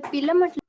पिलं म्हटलं.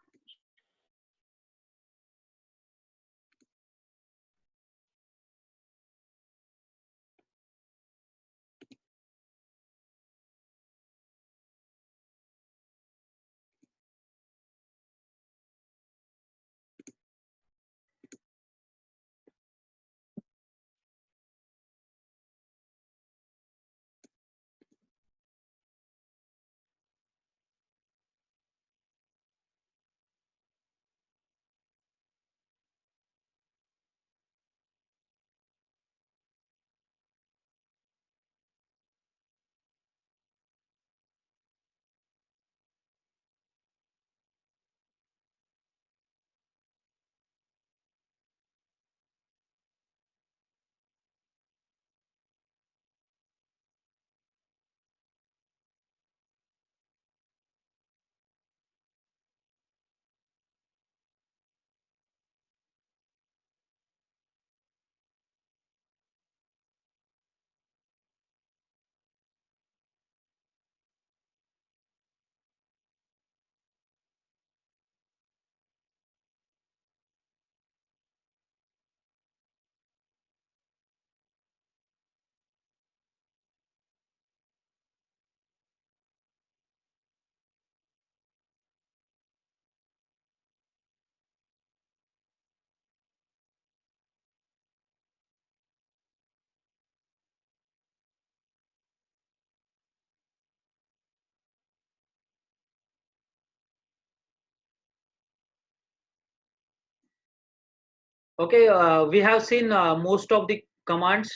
Okay, we have seen most of the commands.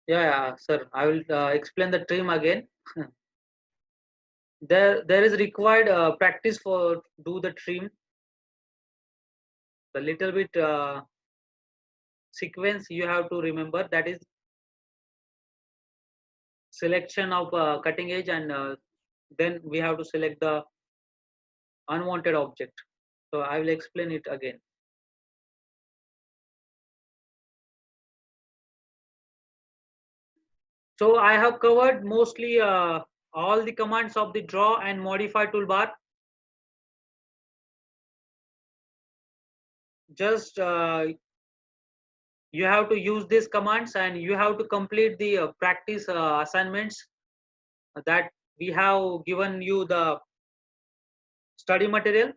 Yeah, sir. I will explain the trim again. There is required practice for do the trim. The little bit sequence you have to remember, that is selection of cutting edge, and then we have to select the unwanted object. So I will explain it again. So I have covered mostly all the commands of the draw and modify toolbar. Just you have to use these commands, and you have to complete the practice assignments that we have given you the study material.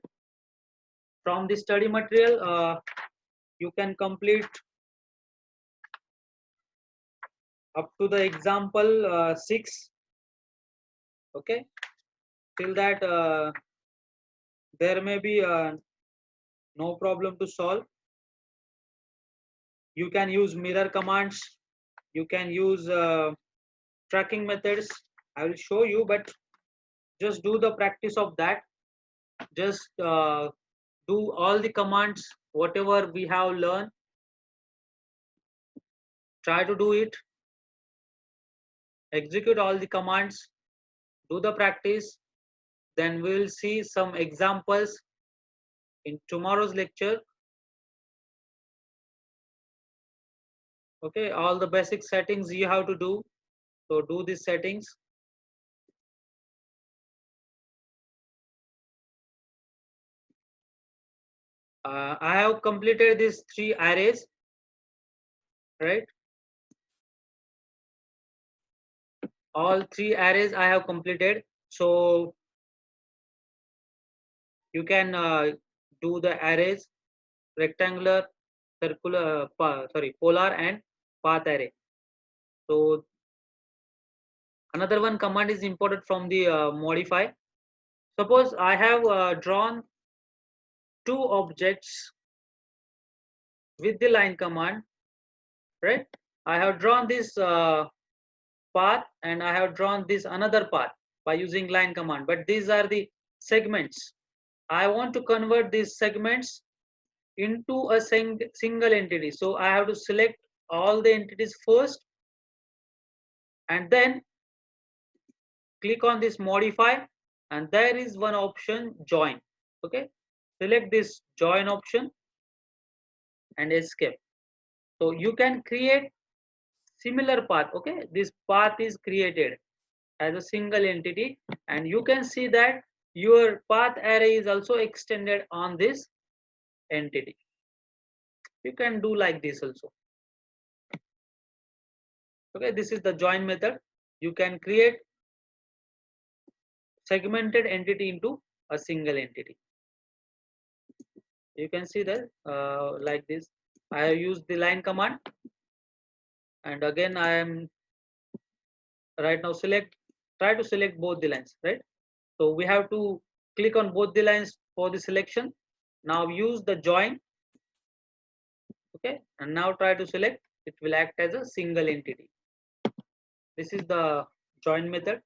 From the study material, you can complete up to the example 6. Okay, till that there may be no problem to solve. You can use mirror commands, you can use tracking methods. I will show you, but just do the practice of that. Just do all the commands whatever we have learned. Try to do it, execute all the commands, do the practice. Then we will see some examples in tomorrow's lecture. Okay, all the basic settings you have to do, so do these settings. I have completed these 3 arrays, right? All 3 arrays I have completed. So you can do the arrays: rectangular, circular, polar and path array. So another one command is imported from the modify. Suppose I have drawn 2 objects with the line command, right? I have drawn this path, and I have drawn this another path by using line command, but these are the segments. I want to convert these segments into a single entity. So I have to select all the entities first, and then click on this modify, and there is one option, join. Okay, select this join option and escape. So you can create similar path. Okay, this path is created as a single entity, and you can see that your path array is also extended on this entity. You can do like this also. Okay, this is the join method. You can create segmented entity into a single entity. You can see that like this. I have used the line command, and again I am right now try to select both the lines, right? So we have to click on both the lines for the selection. Now use the join. Okay, and now try to select. It will act as a single entity. This is the join method.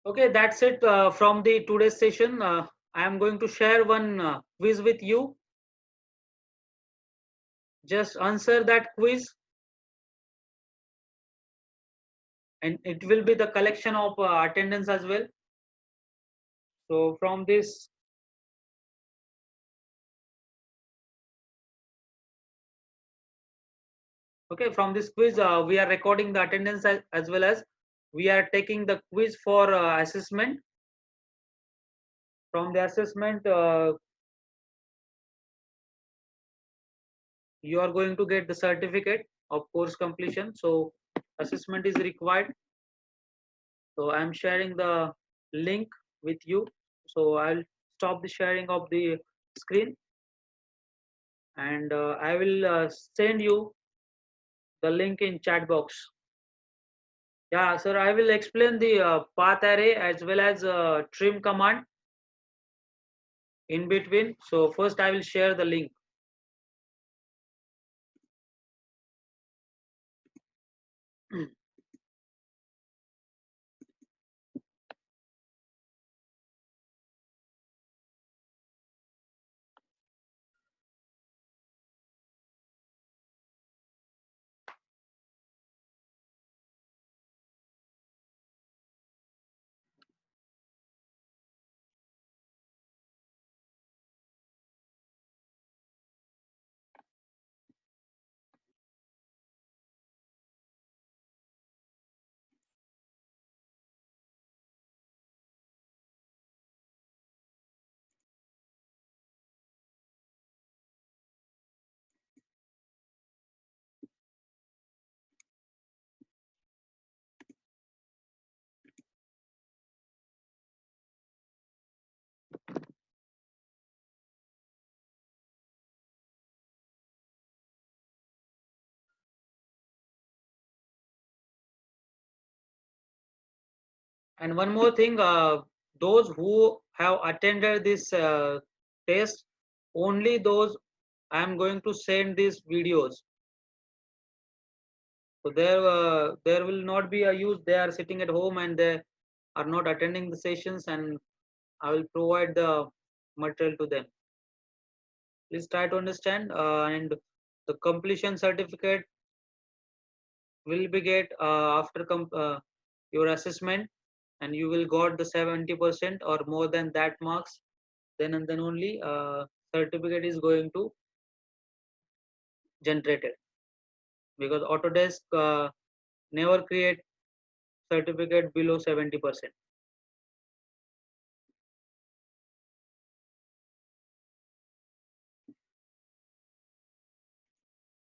Okay, that's it from the today's session. I am going to share one quiz with you. Just answer that quiz, and it will be the collection of attendance as well. So from this, okay, from this quiz, we are recording the attendance as well as we are taking the quiz for assessment. From the assessment, you are going to get the certificate of course completion. So assessment is required. So I'm sharing the link with you. So I'll stop the sharing of the screen, and I will send you the link in chat box. Yeah, sir, I will explain the path array as well as trim command in between. So first I will share the link. And one more thing, those who have attended this test, only those I am going to send these videos. So there will not be a use. They are sitting at home and they are not attending the sessions, and I will provide the material to them. Please try to understand, and the completion certificate will be get after your assessment, and you will got the 70% or more than that marks. Then and then only certificate is going to generated, because Autodesk never create certificate below 70%.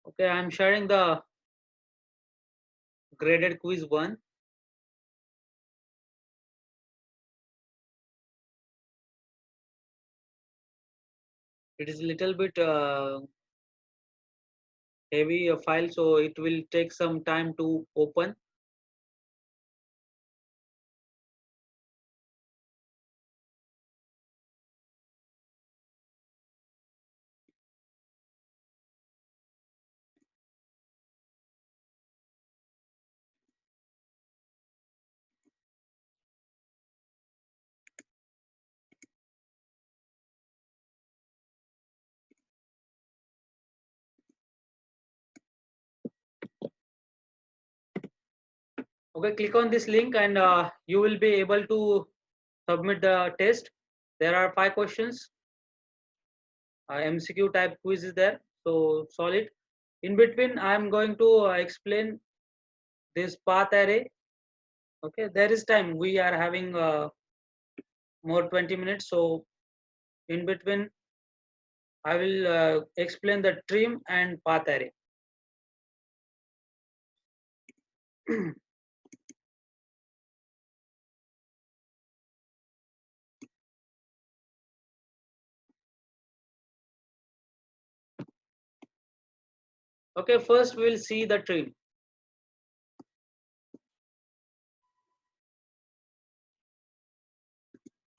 Okay, I'm sharing the graded quiz one. It is a little bit heavy a file, so it will take some time to open. Okay, click on this link and you will be able to submit the test. There are 5 questions. MCQ type quiz is there, so solve it. In between, I am going to explain this path array. Okay, there is time. We are having more 20 minutes, so in between, I will explain the trim and path array. Okay, first we will see the trim.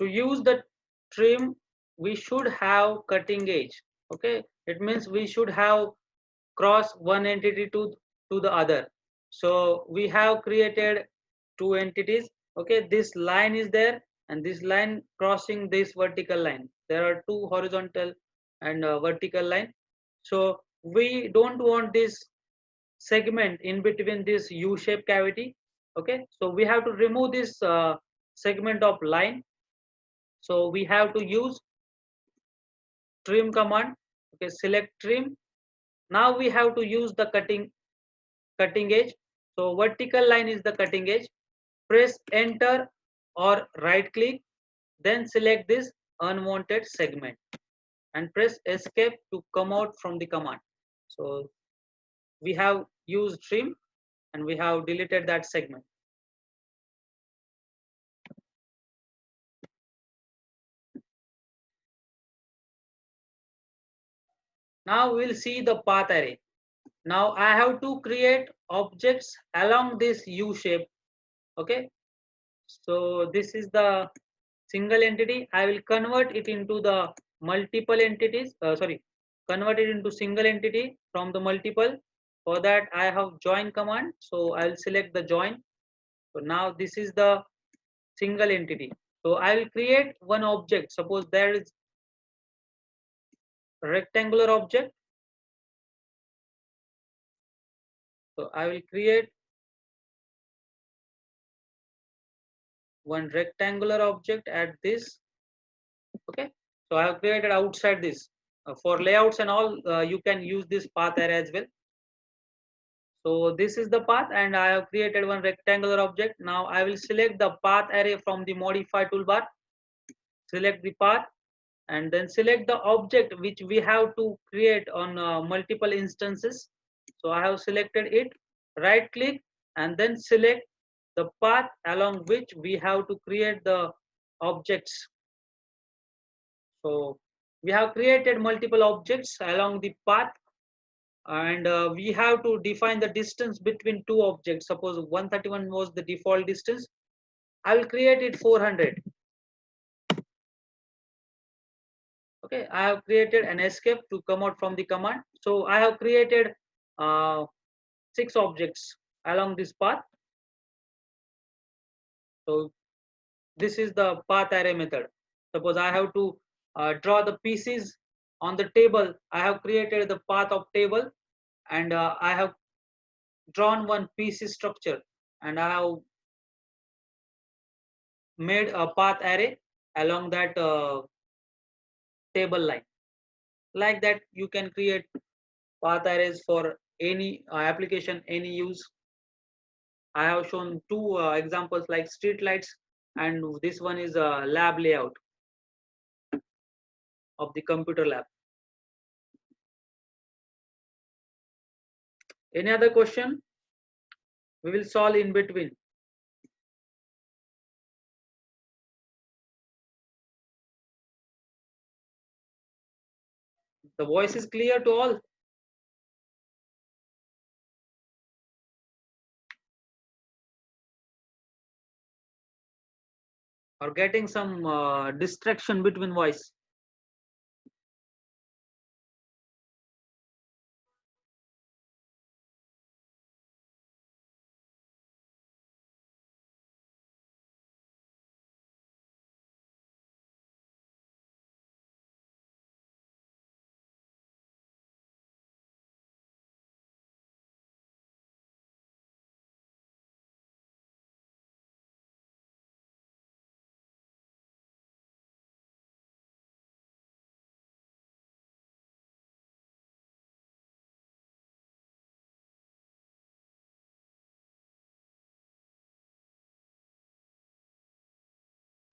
To use the trim, we should have cutting edge. Okay, it means we should have cross one entity to the other. So we have created two entities. Okay, this line is there and this line crossing this vertical line. There are two horizontal and vertical line. So we don't want this segment in between this U-shaped cavity. Okay, so we have to remove this segment of line. So we have to use trim command. Okay, select trim. Now we have to use the cutting edge. So vertical line is the cutting edge. Press enter or right click, then select this unwanted segment and press escape to come out from the command. So we have used trim and we have deleted that segment. Now we'll see the path array. Now I have to create objects along this U shape. Okay, so this is the single entity. I will convert it into the multiple entities. Convert it into single entity from the multiple. For that I have join command. So I will select the join. So now this is the single entity. So I will create one object. Suppose there is a rectangular object. So I will create one rectangular object at this. Okay, so I have created outside this. For layouts and all, you can use this path array as well. So this is the path and I have created one rectangular object. Now I will select the path array from the modify toolbar. Select the path and then select the object which we have to create on multiple instances. So I have selected it. Right click and then select the path along which we have to create the objects. So we have created multiple objects along the path and we have to define the distance between two objects. Suppose 131 was the default distance. I will create it 400. Okay, I have created an escape to come out from the command. So I have created 6 objects along this path. So this is the path array method. Suppose I have to draw the pieces on the table. I have created the path of table and I have drawn one piece structure and I have made a path array along that table line. Like that, you can create path arrays for any application, any use. I have shown two examples like street lights, and this one is a lab layout of the computer lab. Any other question? We will solve in between. The voice is clear to all? Or getting some distraction between voice?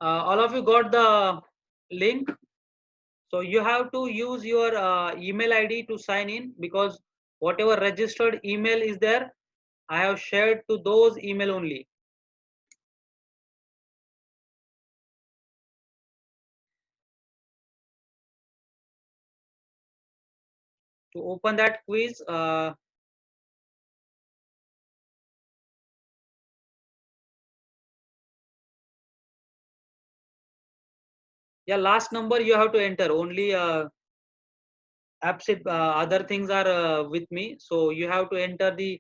All of you got the link. So you have to use your email ID to sign in, because whatever registered email is there, I have shared to those email only. To open that quiz, yeah, last number you have to enter. Only absent, other things are with me. So you have to enter the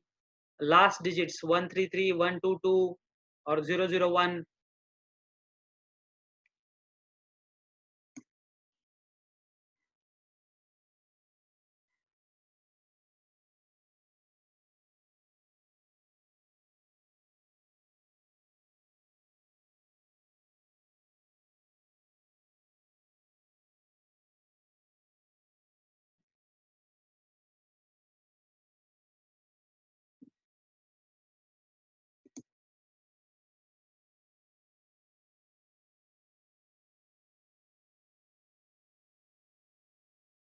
last digits 133, 122, or 001.